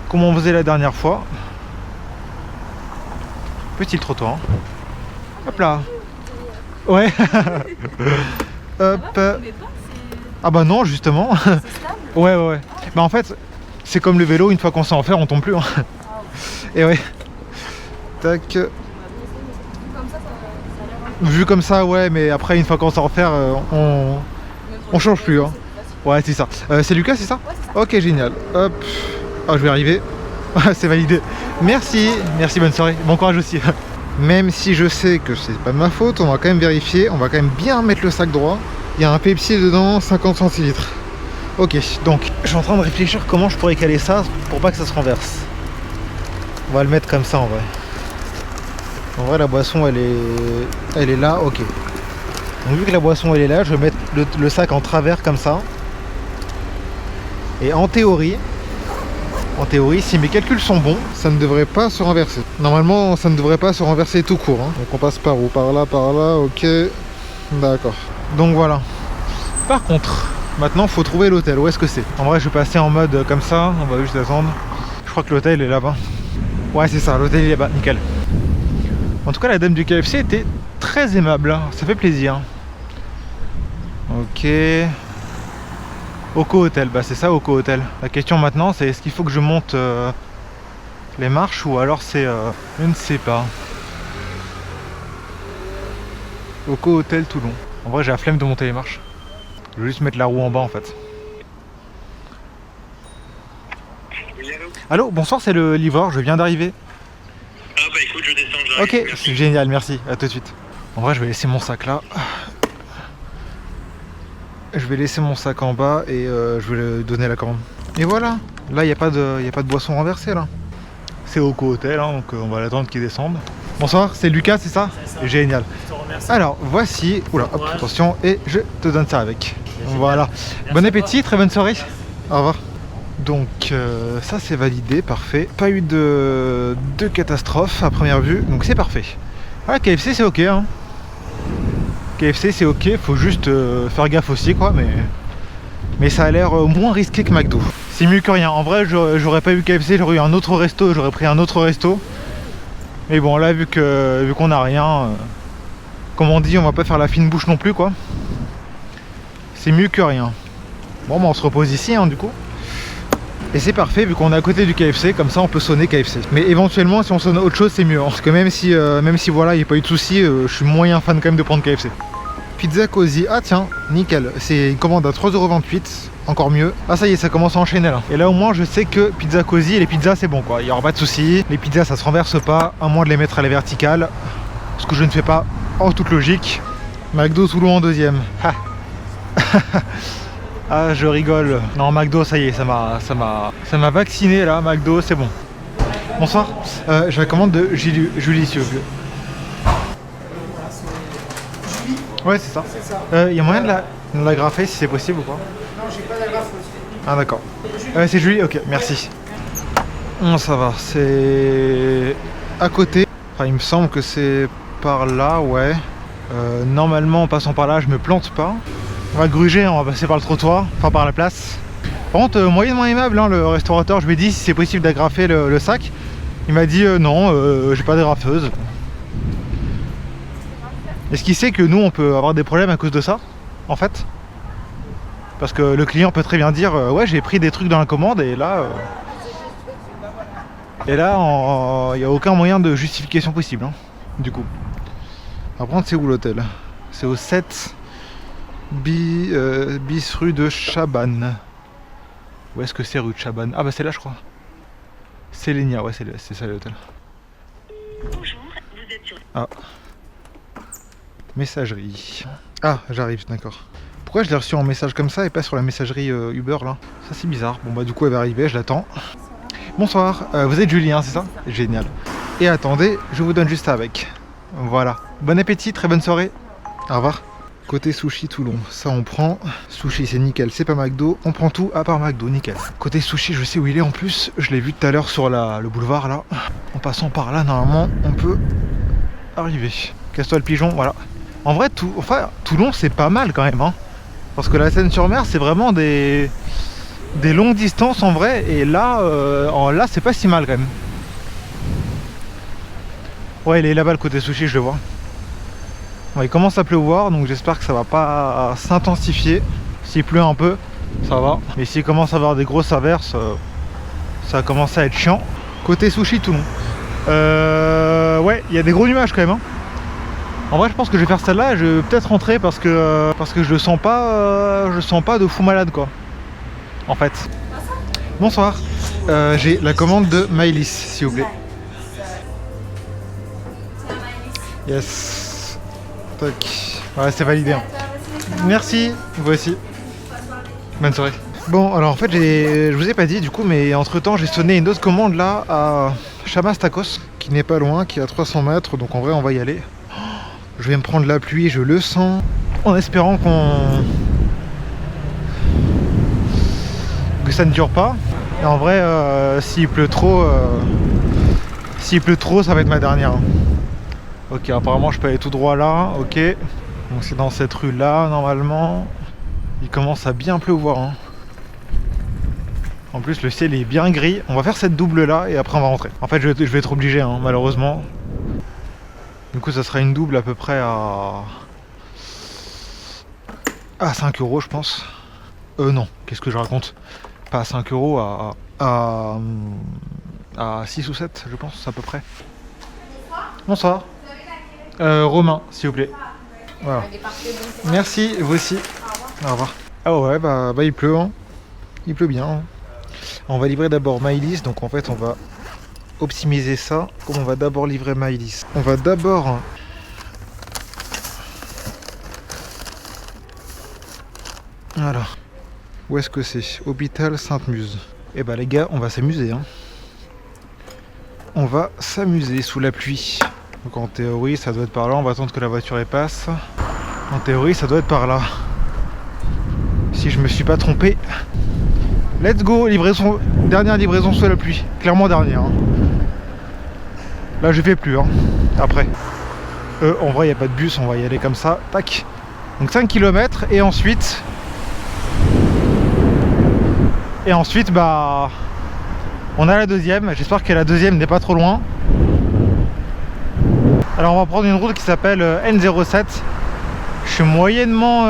comme on faisait la dernière fois. Petit trottoir. Hop là. Ouais. Hop. Ah bah non, justement. Ouais, ouais, ouais. Bah en fait, c'est comme le vélo, une fois qu'on sait en faire, on tombe plus. Hein. Et ouais. Tac. Vu comme ça, ouais, mais après, une fois qu'on sait en faire, on change plus. Hein. Ouais, c'est ça. C'est Lucas, c'est ça? Ouais, c'est ça. Ok, génial. Hop. Ah, je vais arriver. C'est validé. Merci. Merci, bonne soirée. Bon courage aussi. Même si je sais que c'est pas de ma faute, on va quand même vérifier. On va quand même bien mettre le sac droit. Il y a un Pepsi dedans, 50 centilitres. Ok, donc je suis en train de réfléchir comment je pourrais caler ça pour pas que ça se renverse. On va le mettre comme ça en vrai. En vrai, la boisson elle est là, ok. Donc vu que la boisson elle est là, je vais mettre le sac en travers comme ça. Et en théorie, si mes calculs sont bons, ça ne devrait pas se renverser. Normalement, ça ne devrait pas se renverser tout court. Hein. Donc on passe par où? Par là, ok. D'accord. Donc voilà. Par contre, maintenant, faut trouver l'hôtel. Où est-ce que c'est? En vrai, je vais passer en mode comme ça. On va juste attendre. Je crois que l'hôtel est là-bas. Ouais, c'est ça. L'hôtel est là-bas. Nickel. En tout cas, la dame du KFC était très aimable. Hein. Ça fait plaisir. Ok. Oko Hotel. Bah, c'est ça, Oko Hotel. La question maintenant, c'est est-ce qu'il faut que je monte les marches ou alors c'est... je ne sais pas. Oko Hotel Toulon. En vrai, j'ai la flemme de monter les marches. Je vais juste mettre la roue en bas en fait. Oui, allô? Allô, bonsoir, c'est le livreur, je viens d'arriver. Ah bah écoute, je descends, j'arrive. Ok, c'est génial, merci, à tout de suite. En vrai, je vais laisser mon sac là. Je vais laisser mon sac en bas et je vais le donner la commande. Et voilà, là il n'y a pas de boisson renversée là. C'est Oko Hotel, hein, donc on va l'attendre qu'il descende. Bonsoir, c'est Lucas, c'est ça? C'est ça. Génial. Je te remercie. Alors, voici, oula, hop, courage. attention, et je te donne ça avec. Génial. Voilà. Merci Bon à appétit, très bonne soirée. Au revoir. Donc, ça c'est validé, parfait. Pas eu de catastrophe à première vue, donc c'est parfait. Voilà, KFC c'est ok. Hein. KFC c'est ok, faut juste faire gaffe aussi, quoi, mais ça a l'air moins risqué que McDo. C'est mieux que rien. En vrai, j'aurais pas eu KFC, j'aurais eu un autre resto, j'aurais pris un autre resto. Mais bon, là, vu qu'on a rien, comme on dit, on va pas faire la fine bouche non plus, quoi. C'est mieux que rien. Bon, bah, on se repose ici, hein, du coup. Et c'est parfait, vu qu'on est à côté du KFC, comme ça, on peut sonner KFC. Mais éventuellement, si on sonne autre chose, c'est mieux. Hein. Parce que même si voilà, il n'y a pas eu de soucis, je suis moyen fan quand même de prendre KFC. Pizza Cozy, ah tiens, nickel. C'est une commande à 3,28 €. Encore mieux. Ah ça y est, ça commence à enchaîner là. Et là au moins je sais que Pizza Cozy et les pizzas c'est bon quoi. Il n'y aura pas de soucis. Les pizzas ça se renverse pas, à moins de les mettre à la verticale. Ce que je ne fais pas en toute logique. McDo Toulon en deuxième. Ah je rigole. Non McDo ça y est, ça m'a vacciné là, McDo c'est bon. Bonsoir. J'ai la commande de Julie s'il vous plaît. Ouais c'est ça. Il y a moyen de la graffer si c'est possible ou pas? Non, j'ai pas d'agrafe aussi. Ah d'accord. C'est Julie, ok, merci. Non, ça va, c'est à côté. Enfin, il me semble que c'est par là, ouais. Normalement, en passant par là, je me plante pas. On va gruger, on va passer par le trottoir, enfin par la place. Par contre, moyennement aimable, hein, le restaurateur, je lui ai dit si c'est possible d'agrafer le sac. Il m'a dit non, j'ai pas d'agrafeuse. Est-ce qu'il sait que nous, on peut avoir des problèmes à cause de ça, en fait? Parce que le client peut très bien dire ouais j'ai pris des trucs dans la commande et là il n'y a aucun moyen de justification possible hein, du coup. Par contre c'est où l'hôtel? C'est au 7 bis rue de Chabannes. Où est-ce que c'est rue de Chabannes? Ah bah c'est là je crois. C'est Lénia, ouais c'est ça l'hôtel. Bonjour, vous êtes sur... Ah. Messagerie. Ah j'arrive, d'accord. Pourquoi je l'ai reçu en message comme ça et pas sur la messagerie Uber là? Ça c'est bizarre. Bon bah du coup elle va arriver, je l'attends. Bonsoir, vous êtes Julien, c'est ça? Génial. Et attendez, je vous donne juste ça avec. Voilà. Bon appétit, très bonne soirée. Au revoir. Côté sushi Toulon, ça on prend. Sushi c'est nickel, c'est pas McDo. On prend tout à part McDo, nickel. Côté sushi, je sais où il est en plus. Je l'ai vu tout à l'heure sur le boulevard là. En passant par là, normalement, on peut arriver. Casse-toi le pigeon, voilà. En vrai, Toulon c'est pas mal quand même hein. Parce que la Seine-sur-Mer, c'est vraiment des des longues distances en vrai, et là, là c'est pas si mal quand même. Ouais, il est là-bas le côté sushi, je le vois. Bon, il commence à pleuvoir, donc j'espère que ça va pas s'intensifier. S'il pleut un peu, ça va. Mais s'il commence à avoir des grosses averses, ça va commencer à être chiant. Côté sushi Toulon. Ouais, il y a des gros nuages quand même. Hein. En vrai, je pense que je vais faire celle-là. Je vais peut-être rentrer parce que je le sens pas, je sens pas de fou malade quoi. En fait. Bonsoir. J'ai la commande de Maëlys, s'il vous plaît. Yes. Tac. Ouais, c'est validé. Hein. Merci. Vous aussi. Bonne soirée. Bon, alors en fait, je vous ai pas dit du coup, mais entre temps, j'ai sonné une autre commande là à Chamas Tacos, qui n'est pas loin, qui est à 300 mètres. Donc en vrai, on va y aller. Je vais me prendre la pluie, je le sens. En espérant que ça ne dure pas. Et en vrai, s'il pleut trop, ça va être ma dernière. Ok, apparemment je peux aller tout droit là, ok. Donc c'est dans cette rue là, normalement. Il commence à bien pleuvoir. Hein. En plus le ciel est bien gris. On va faire cette double là et après on va rentrer. En fait je vais être obligé, hein, malheureusement. Du coup ça sera une double à peu près à 5 € je pense. Non, qu'est-ce que je raconte? Pas à 5 €, à 6 ou 7 je pense à peu près. Bonsoir. Romain, s'il vous plaît. Voilà. Merci, vous aussi. Au revoir. Ah ouais, bah il pleut. Hein. Il pleut bien. Hein. On va livrer d'abord Maëlys. Donc en fait, on va optimiser ça. Comme on va d'abord livrer Maëlys. On va d'abord... Voilà. Où est-ce que c'est? Hôpital Sainte-Muse. Et bah les gars, on va s'amuser. Hein. On va s'amuser sous la pluie. Donc en théorie ça doit être par là, on va attendre que la voiture passe. En théorie ça doit être par là. Si je me suis pas trompé. Let's go, livraison, dernière livraison sous la pluie. Clairement dernière. Hein. Là je fais plus. Hein. Après. En vrai il n'y a pas de bus, on va y aller comme ça. Tac. Donc 5 km et ensuite. Bah. On a la deuxième. J'espère que la deuxième n'est pas trop loin. Alors on va prendre une route qui s'appelle N07. Je suis moyennement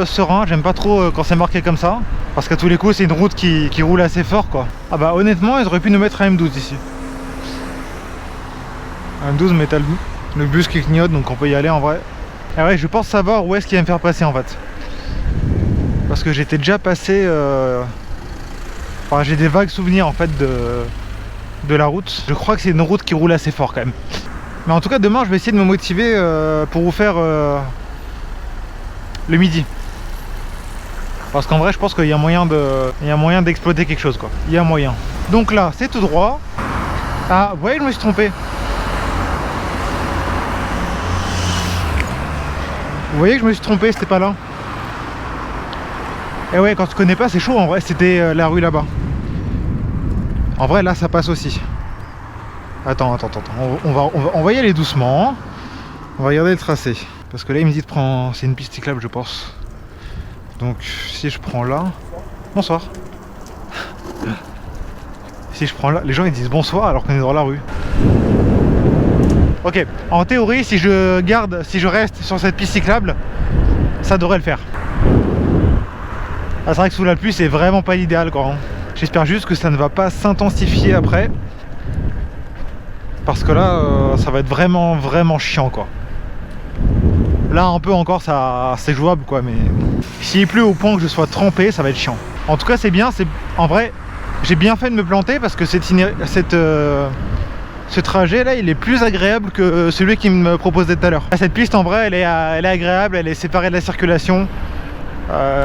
serein, j'aime pas trop quand c'est marqué comme ça. Parce qu'à tous les coups c'est une route qui roule assez fort quoi. Ah bah honnêtement ils auraient pu nous mettre un M12 ici. Un M12 mais t'as le bus qui clignote donc on peut y aller en vrai. Et ouais je pense savoir où est-ce qu'il va me faire passer en fait. Parce que j'étais déjà passé... Enfin j'ai des vagues souvenirs en fait de la route. Je crois que c'est une route qui roule assez fort quand même. Mais en tout cas demain je vais essayer de me motiver pour vous faire le midi. Parce qu'en vrai je pense qu'il y a moyen d'exploiter quelque chose quoi. Il y a moyen. Donc là c'est tout droit. Ah vous voyez je me suis trompé. Vous voyez que je me suis trompé, c'était pas là. Et ouais quand tu connais pas c'est chaud en vrai, c'était la rue là-bas. En vrai là ça passe aussi. Attends. On va y aller doucement. On va regarder le tracé. Parce que là il me dit de prendre... C'est une piste cyclable je pense. Donc si je prends là... Bonsoir. Si je prends là... Les gens ils disent bonsoir alors qu'on est dans la rue. Ok. En théorie si je reste sur cette piste cyclable, ça devrait le faire. Ah, c'est vrai que sous la pluie c'est vraiment pas l'idéal quoi. Hein. J'espère juste que ça ne va pas s'intensifier après. Parce que là, ça va être vraiment chiant quoi. Là un peu encore ça c'est jouable quoi, mais s'il pleut au point que je sois trempé, ça va être chiant. En tout cas c'est bien, en vrai j'ai bien fait de me planter parce que ce trajet là il est plus agréable que celui qui me proposait tout à l'heure. Cette piste en vrai elle est agréable, elle est séparée de la circulation.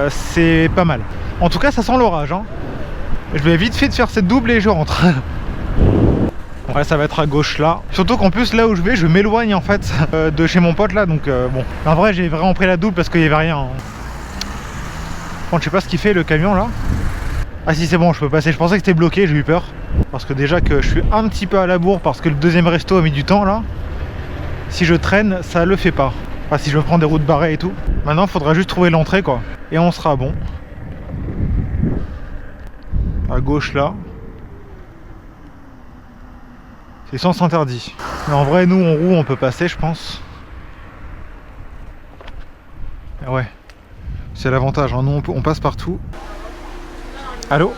C'est pas mal. En tout cas ça sent l'orage. Hein. Je vais vite fait de faire cette double et je rentre. Ouais ça va être à gauche là. Surtout qu'en plus là où je vais, je m'éloigne en fait de chez mon pote là. Donc bon. En vrai j'ai vraiment pris la double parce qu'il n'y avait rien. Hein. Bon, je sais pas ce qu'il fait le camion là. Ah si c'est bon je peux passer. Je pensais que c'était bloqué, j'ai eu peur. Parce que déjà que je suis un petit peu à la bourre parce que le deuxième resto a mis du temps là. Si je traîne ça le fait pas. Enfin si je me prends des routes barrées et tout. Maintenant il faudra juste trouver l'entrée quoi. Et on sera bon. à gauche là. C'est sens interdit. Mais en vrai, nous on roule, on peut passer, je pense. Et ouais, c'est l'avantage, hein. Nous on passe partout. Allô?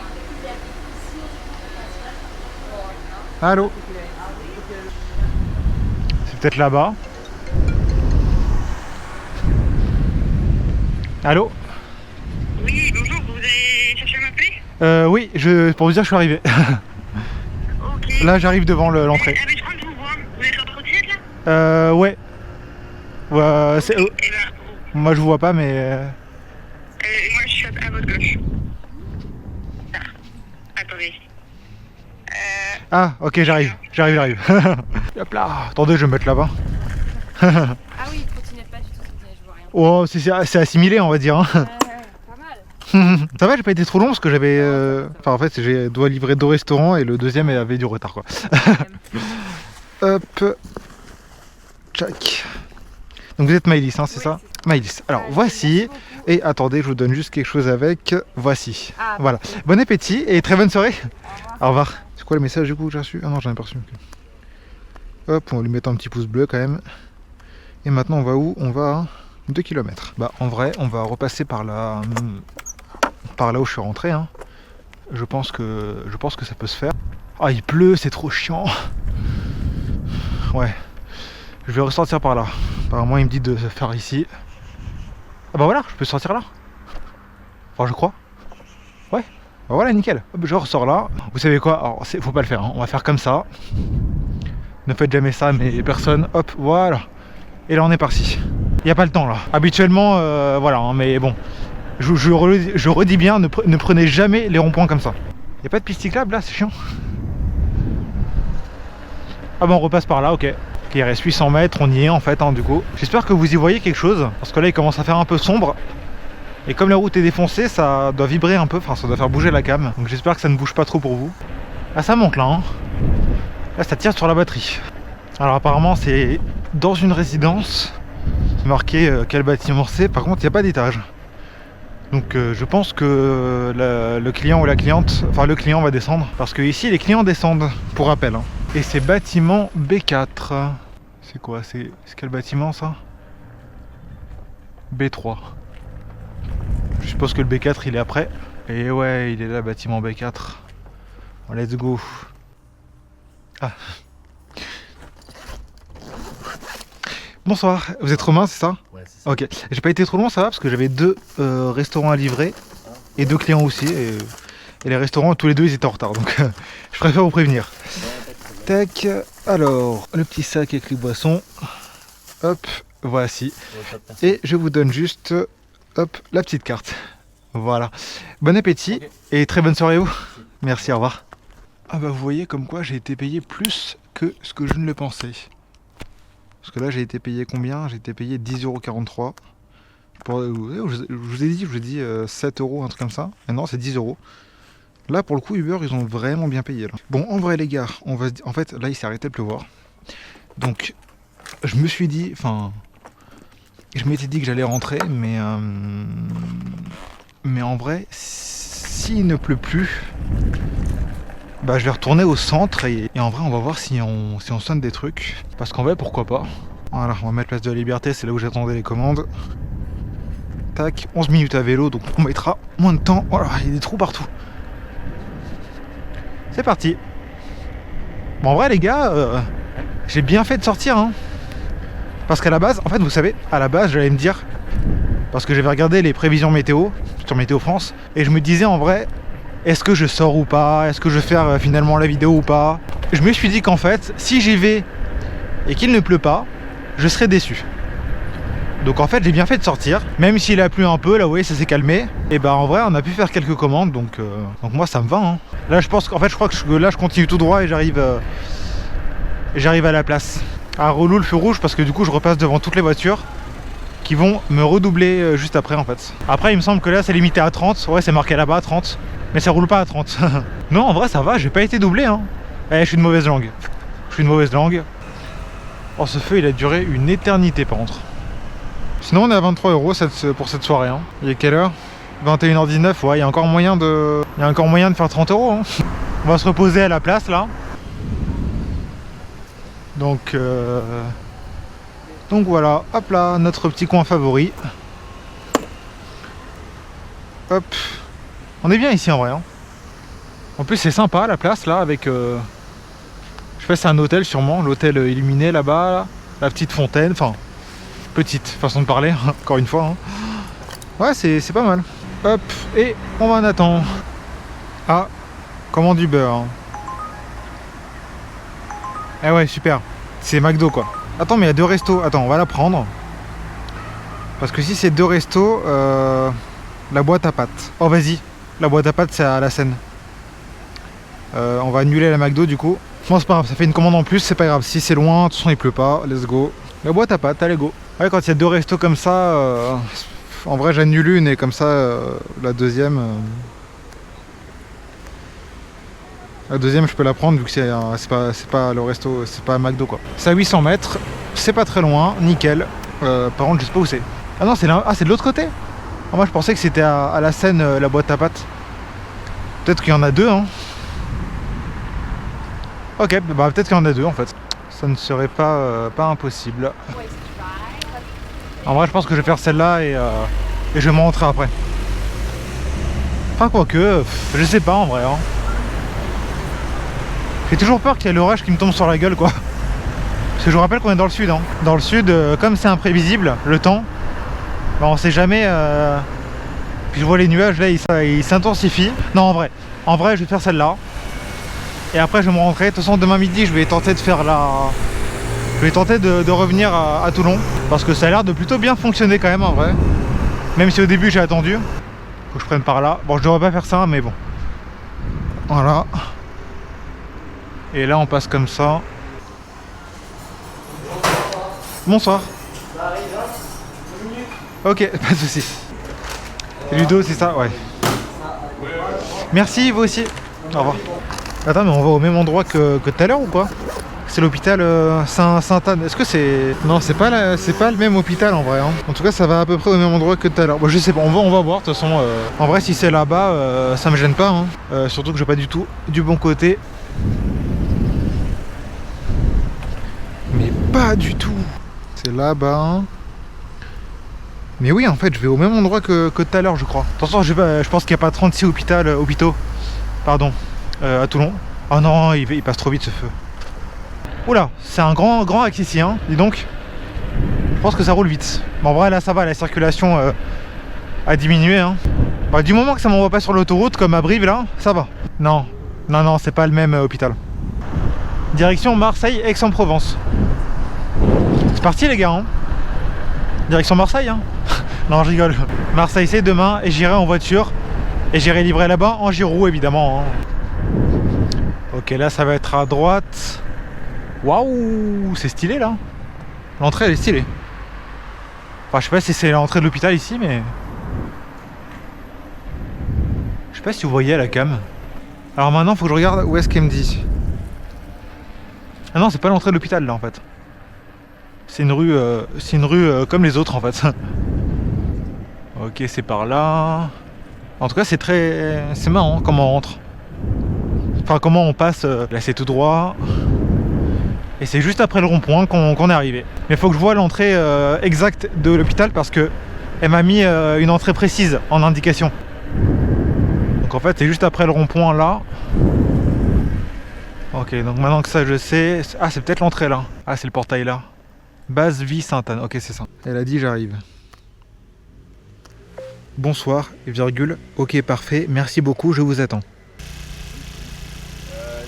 Allô? C'est peut-être là-bas. Allô? Oui, bonjour, vous avez cherché à m'appeler? Oui, pour vous dire, je suis arrivé. Ok. Là, j'arrive devant l'entrée. Ah, mais je crois que je vous vois. Vous êtes en trottinette là? Ouais. Ouais, Eh ben, moi, je vous vois pas, mais. moi je suis à votre gauche. Ah, attendez. Ah, ok, j'arrive. Hop là. Attendez, je vais me mettre là-bas. Ah oui, trottinette pas du tout, trottinette, je vois rien. Oh, c'est assimilé, on va dire. Hein. Pas mal. Ça va, j'ai pas été trop long parce que j'avais. Enfin, en fait, j'ai dois livrer 2 restaurants et le deuxième avait du retard, quoi. Hop. Tchac. Donc vous êtes Maëlys, hein, c'est Oui, ça? c'est Maëlys. Alors voici. Et attendez, je vous donne juste quelque chose avec. Voici. Ah, Voilà. Bon appétit et très bonne soirée. Au revoir. C'est quoi le message du coup que j'ai reçu? Ah non, j'en ai pas reçu. Hop, on va lui mettre un petit pouce bleu quand même. Et maintenant, on va où? On va à 2 km. Bah, en vrai, on va repasser par là où je suis rentré. Hein. Je pense que ça peut se faire. Ah, il pleut, c'est trop chiant. Ouais. Je vais ressortir par là. Apparemment, il me dit de se faire ici. Ah bah voilà, je peux sortir là. Enfin, je crois. Ouais. Bah voilà, nickel. Hop, je ressors là. Vous savez quoi? Alors, faut pas le faire. Hein. On va faire comme ça. Ne faites jamais ça, mais personne. Hop, voilà. Et là, on est parti. Il n'y a pas le temps là. Habituellement, voilà. Hein, mais bon, je redis bien, ne prenez jamais les ronds-points comme ça. Il n'y a pas de piste cyclable là, c'est chiant. Ah bah on repasse par là, ok. Il reste 800 mètres, on y est en fait, hein, du coup. J'espère que vous y voyez quelque chose, parce que là il commence à faire un peu sombre. Et comme la route est défoncée, ça doit vibrer un peu, enfin ça doit faire bouger la cam. Donc j'espère que ça ne bouge pas trop pour vous. Ah ça monte là, hein. Là ça tire sur la batterie. Alors apparemment c'est dans une résidence. Marqué quel bâtiment c'est, par contre il n'y a pas d'étage. Donc je pense que le client ou la cliente, enfin le client va descendre. Parce que ici les clients descendent, pour rappel. Hein. Et c'est bâtiment B4. C'est quoi? C'est quel bâtiment ça? B3. Je suppose que le B4 il est après. Et ouais, il est là, bâtiment B4. Bon, let's go. Ah. Bonsoir, vous êtes Romain, c'est ça? Ouais, c'est ça. Ok, j'ai pas été trop long, ça va, parce que j'avais 2 restaurants à livrer et 2 clients aussi. Et les restaurants, tous les 2, ils étaient en retard, donc je préfère vous prévenir. Tac, alors, le petit sac avec les boissons. Hop, voici. Et je vous donne juste, hop, la petite carte. Voilà. Bon appétit et très bonne soirée à vous. Merci, au revoir. Ah bah vous voyez comme quoi j'ai été payé plus que ce que je ne le pensais. Parce que là j'ai été payé combien? J'ai été payé 10,43 €. Je vous ai dit 7 €, un truc comme ça. Mais non, c'est 10 €. Là pour le coup Uber ils ont vraiment bien payé là. Bon en vrai les gars, en fait là il s'est arrêté de pleuvoir. Donc je me suis dit, enfin je m'étais dit que j'allais rentrer, mais en vrai s'il ne pleut plus, bah je vais retourner au centre et en vrai on va voir si on sonne des trucs. Parce qu'en vrai pourquoi pas. Voilà, on va mettre place de la Liberté, c'est là où j'attendais les commandes. Tac, 11 minutes à vélo, donc on mettra moins de temps. Voilà, il y a des trous partout. C'est parti. Bon en vrai les gars, j'ai bien fait de sortir hein. Parce qu'à la base, en fait vous savez, à la base j'allais me dire, parce que j'avais regardé les prévisions météo sur Météo France, et je me disais en vrai, est-ce que je sors ou pas? Est-ce que je vais faire finalement la vidéo ou pas? Je me suis dit qu'en fait, si j'y vais et qu'il ne pleut pas, je serais déçu. Donc en fait j'ai bien fait de sortir, même s'il a plu un peu, là vous voyez ça s'est calmé. Et bah en vrai on a pu faire quelques commandes, donc moi ça me va hein. Là je pense qu'en fait je crois que là je continue tout droit et j'arrive à la place. À relou le feu rouge parce que du coup je repasse devant toutes les voitures qui vont me redoubler juste après en fait. Après il me semble que là c'est limité à 30, ouais c'est marqué là-bas à 30, mais ça roule pas à 30. Non en vrai ça va, j'ai pas été doublé hein. Je suis une mauvaise langue. Oh ce feu il a duré une éternité par contre. Sinon on est à 23 € pour cette soirée hein. Il est quelle heure? 21h19, ouais, il y a encore moyen de faire 30 €. Hein. On va se reposer à la place là. Donc voilà, hop là, notre petit coin favori. Hop. On est bien ici en vrai. Hein. En plus c'est sympa la place là avec... je sais pas, c'est un hôtel sûrement, l'hôtel illuminé là-bas, la petite fontaine, enfin petite façon de parler, encore une fois. Hein. Ouais, c'est pas mal. Hop, et on va en attendre. Ah, commande du beurre. Eh ouais, super. C'est McDo quoi. Attends, mais il y a 2 restos. Attends, on va la prendre. Parce que si c'est 2 restos, la boîte à pâtes. Oh, vas-y. La boîte à pâtes, c'est à la Seine. On va annuler la McDo du coup. Bon, c'est pas grave, ça fait une commande en plus, c'est pas grave. Si c'est loin, de toute façon il pleut pas. Let's go. La boîte à pâtes, allez go. Ouais, quand il y a 2 restos comme ça, en vrai j'annule une et comme ça, la deuxième... La deuxième je peux la prendre vu que c'est pas le resto, c'est pas McDo quoi. C'est à 800 mètres, c'est pas très loin, nickel. Par contre je sais pas où c'est. Ah non, c'est de l'autre côté. Ah, moi je pensais que c'était à la Seine la boîte à pâtes. Peut-être qu'il y en a 2 hein. Ok, bah peut-être qu'il y en a 2 en fait. Ça ne serait pas impossible. En vrai je pense que je vais faire celle-là et je vais m'en rentrer après. Enfin quoique, je sais pas en vrai hein. J'ai toujours peur qu'il y ait l'orage qui me tombe sur la gueule quoi. Parce que je vous rappelle qu'on est dans le sud hein. Dans le sud, comme c'est imprévisible, le temps, bah, on sait jamais. Puis je vois les nuages là, ils s'intensifient. Non en vrai je vais faire celle-là. Et après je vais me rentrer. De toute façon demain midi je vais tenter de faire Je vais tenter de revenir à Toulon. Parce que ça a l'air de plutôt bien fonctionner quand même en vrai. Même si au début j'ai attendu. Faut que je prenne par là. Bon je devrais pas faire ça mais bon. Voilà. Et là on passe comme ça. Bonsoir. Ok, pas de soucis. Ludo c'est ça, ouais. Merci, vous aussi. Au revoir. Attends, mais on va au même endroit que tout à l'heure ou quoi? C'est l'hôpital Sainte-Anne. Est-ce que c'est... Non, c'est pas le même hôpital en vrai. Hein. En tout cas, ça va à peu près au même endroit que tout à l'heure. Bon, je sais pas, on va voir. De toute façon, en vrai, si c'est là-bas, ça me gêne pas. Hein. Surtout que je vais pas du tout du bon côté. Mais pas du tout. C'est là-bas. Hein. Mais oui, en fait, je vais au même endroit que tout à l'heure, je crois. Attention, je pense qu'il n'y a pas 36 hôpitaux. Pardon. À Toulon. Oh non, il passe trop vite ce feu. Oula, c'est un grand axe ici, hein, dis donc. Je pense que ça roule vite. Mais en vrai, là, ça va, la circulation a diminué. Hein. Bah, du moment que ça m'envoie pas sur l'autoroute, comme à Brive, là, ça va. Non, c'est pas le même hôpital. Direction Marseille, Aix-en-Provence. C'est parti, les gars, hein. Direction Marseille, hein. Non, je rigole. Marseille, c'est demain, et j'irai en voiture. Et j'irai livrer là-bas en Giroud, évidemment. Hein. Ok, là, ça va être à droite. Waouh, c'est stylé là. L'entrée elle est stylée. Enfin je sais pas si c'est l'entrée de l'hôpital ici mais... Je sais pas si vous voyez à la cam. Alors maintenant faut que je regarde où est-ce qu'elle me dit. Ah non c'est pas l'entrée de l'hôpital là en fait. C'est une rue comme les autres en fait. Ok c'est par là. En tout cas c'est marrant comment on rentre. Enfin comment on passe. Là c'est tout droit. Et c'est juste après le rond-point qu'on est arrivé. Mais il faut que je vois l'entrée exacte de l'hôpital parce que elle m'a mis une entrée précise en indication. Donc en fait c'est juste après le rond-point là. Ok donc maintenant que ça je sais. Ah c'est peut-être l'entrée là. Ah c'est le portail là. Base Vie Sainte-Anne. Ok c'est ça. Elle a dit j'arrive. Bonsoir, virgule. Ok parfait. Merci beaucoup, je vous attends.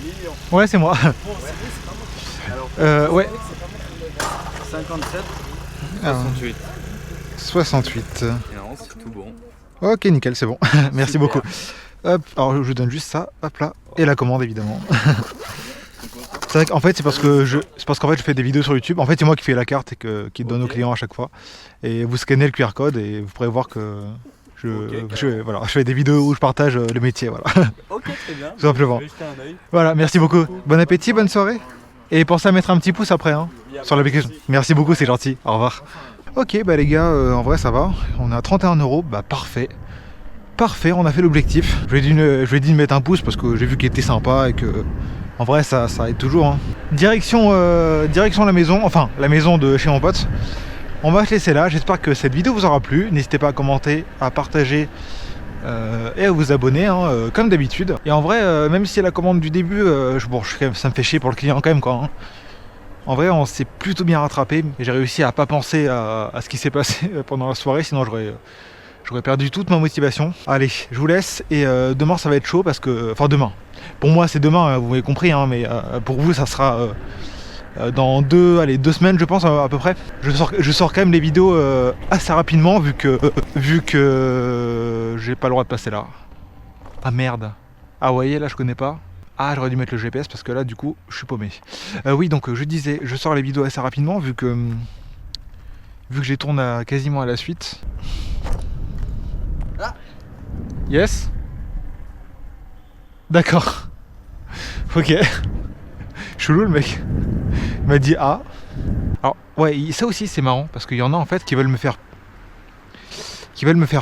Lilian. Ouais c'est moi. Ouais. 57. 68. 68. Et non, c'est tout bon. Ok, nickel, c'est bon. Merci beaucoup. Hop, alors je vous donne juste ça, hop là, et la commande évidemment. C'est vrai qu'en fait, c'est parce qu'en fait, je fais des vidéos sur YouTube. En fait, c'est moi qui fais la carte et qui donne aux clients à chaque fois. Et vous scannez le QR code et vous pourrez voir que je fais des vidéos où je partage le métier, voilà. Ok, très bien. Tout simplement. Voilà, merci beaucoup. Bon appétit, bonne soirée. Et pensez à mettre un petit pouce après hein, sur l'application. Merci beaucoup, c'est gentil. Au revoir. Ok, bah les gars, en vrai ça va. On est à 31 €, bah parfait. Parfait, on a fait l'objectif. Je lui ai dit de mettre un pouce parce que j'ai vu qu'il était sympa et que en vrai ça aide toujours. Hein. Direction la maison, enfin la maison de chez mon pote. On va se laisser là, j'espère que cette vidéo vous aura plu. N'hésitez pas à commenter, à partager et à vous abonner hein, comme d'habitude. Et en vrai, même si la commande du début, ça me fait chier pour le client quand même quoi. Hein. En vrai on s'est plutôt bien rattrapé et j'ai réussi à pas penser à ce qui s'est passé pendant la soirée, sinon j'aurais perdu toute ma motivation. Allez, je vous laisse et demain ça va être chaud parce que... Enfin demain. Pour moi c'est demain, vous m'avez compris, hein, mais pour vous ça sera dans 2 semaines je pense à peu près. Je sors quand même les vidéos assez rapidement vu que j'ai pas le droit de passer là. Ah merde. Ah vous voyez là je connais pas. Ah j'aurais dû mettre le GPS parce que là du coup je suis paumé. Oui donc je disais, je sors les vidéos assez rapidement vu que je les tourne quasiment à la suite. Yes. D'accord. Ok. Chelou le mec. Il m'a dit ah. Alors ouais, ça aussi c'est marrant parce qu'il y en a en fait qui veulent me faire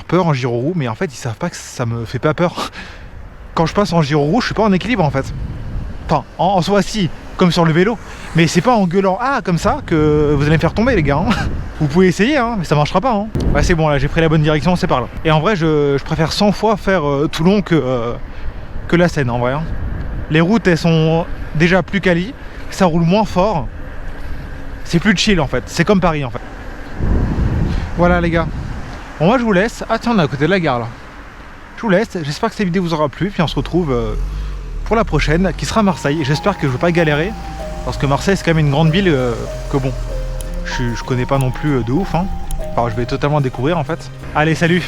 peur en gyro roue, mais en fait ils savent pas que ça me fait pas peur. Quand je passe en gyro roue, je suis pas en équilibre en fait. Enfin, en soi si, comme sur le vélo. Mais c'est pas en gueulant ah comme ça que vous allez me faire tomber les gars. Hein. Vous pouvez essayer hein, mais ça marchera pas. Hein. Ouais c'est bon là, j'ai pris la bonne direction, c'est par là. Et en vrai je préfère 100 fois faire Toulon que la Seine en vrai. Hein. Les routes elles sont déjà plus quali, ça roule moins fort. C'est plus chill en fait, c'est comme Paris en fait. Voilà les gars. Bon moi je vous laisse. Ah tiens on est à côté de la gare là. Je vous laisse, j'espère que cette vidéo vous aura plu, puis on se retrouve pour la prochaine qui sera Marseille. J'espère que je ne vais pas galérer parce que Marseille c'est quand même une grande ville que bon, je connais pas non plus de ouf. Hein. Enfin je vais totalement découvrir en fait. Allez salut.